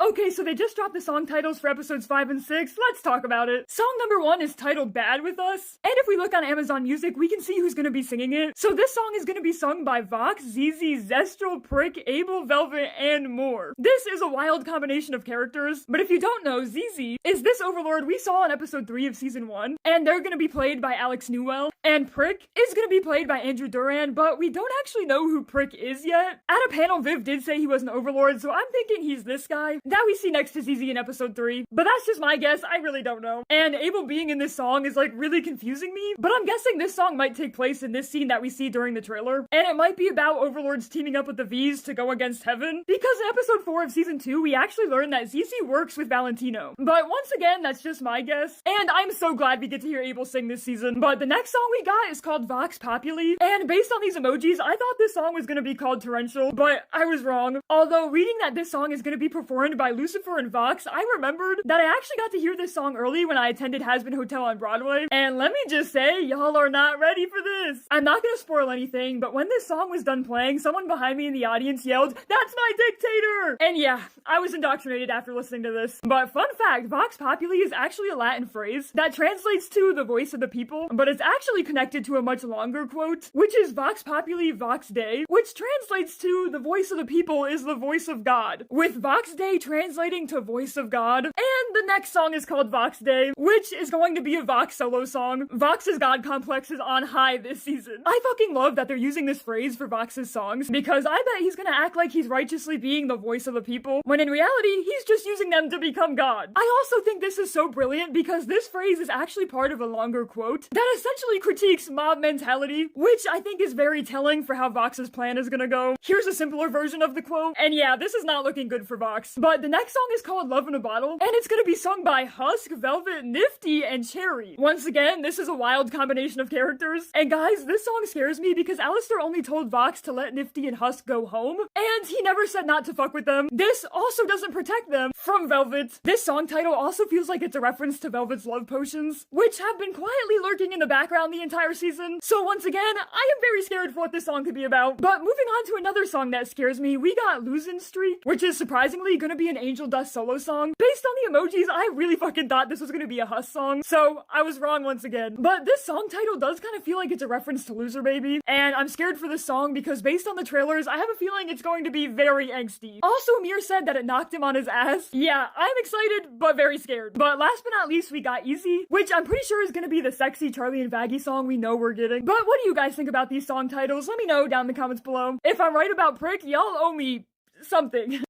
Okay, so they just dropped the song titles for episodes 5 and 6. Let's talk about it. Song number 1 is titled Bad With Us. And if we look on Amazon Music, we can see who's gonna be singing it. So this song is gonna be sung by Vox, ZZ, Zestral, Prick, Abel, Velvet, and more. This is a wild combination of characters, but if you don't know, ZZ is this overlord we saw in episode 3 of season 1, and they're gonna be played by Alex Newell. And Prick is gonna be played by Andrew Duran, but we don't actually know who Prick is yet. At a panel, Viv did say he was an overlord, so I'm thinking he's this guy that we see next to ZZ in episode 3, but that's just my guess, I really don't know. And Abel being in this song is like really confusing me, but I'm guessing this song might take place in this scene that we see during the trailer, and it might be about overlords teaming up with the V's to go against Heaven, because in episode 4 of season 2, we actually learned that ZZ works with Valentino. But once again, that's just my guess, and I'm so glad we get to hear Abel sing this season. But the next song we got is called Vox Populi, and based on these emojis, I thought this song was gonna be called Torrential, but I was wrong. Although reading that this song is gonna be performed by Lucifer and Vox, I remembered that I actually got to hear this song early when I attended Hazbin Hotel on Broadway, and let me just say, y'all are not ready for this. I'm not gonna spoil anything, but when this song was done playing, someone behind me in the audience yelled, "That's my dictator!" And yeah, I was indoctrinated after listening to this. But fun fact, Vox Populi is actually a Latin phrase that translates to the voice of the people, but it's actually connected to a much longer quote, which is Vox Populi Vox Dei, which translates to the voice of the people is the voice of God, with Vox Dei translating to voice of God. And the next song is called Vox Dei, which is going to be a Vox solo song. Vox's God complex is on high this season. I fucking love that they're using this phrase for Vox's songs, because I bet he's gonna act like he's righteously being the voice of the people, when in reality, he's just using them to become God. I also think this is so brilliant because this phrase is actually part of a longer quote that essentially critiques mob mentality, which I think is very telling for how Vox's plan is gonna go. Here's a simpler version of the quote, and yeah, this is not looking good for Vox. But the next song is called Love in a Bottle, and it's gonna be sung by Husk, Velvet, Nifty, and Cherry. Once again, this is a wild combination of characters. And guys, this song scares me because Alistair only told Vox to let Nifty and Husk go home, and he never said not to fuck with them. This also doesn't protect them from Velvet. This song title also feels like it's a reference to Velvet's love potions, which have been quietly lurking in the background the entire season. So once again, I am very scared for what this song could be about. But moving on to another song that scares me, we got Losing Streak, which is surprisingly gonna be an Angel Dust solo song. Based on the emojis, I really fucking thought this was gonna be a Husk song, so I was wrong once again. But this song title does kind of feel like it's a reference to Loser Baby, and I'm scared for this song because based on the trailers, I have a feeling it's going to be very angsty. Also, Amir said that it knocked him on his ass. Yeah, I'm excited, but very scared. But last but not least, we got Easy, which I'm pretty sure is gonna be the sexy Charlie and Vaggie song we know we're getting. But what do you guys think about these song titles? Let me know down in the comments below. If I'm right about Prick, y'all owe me something.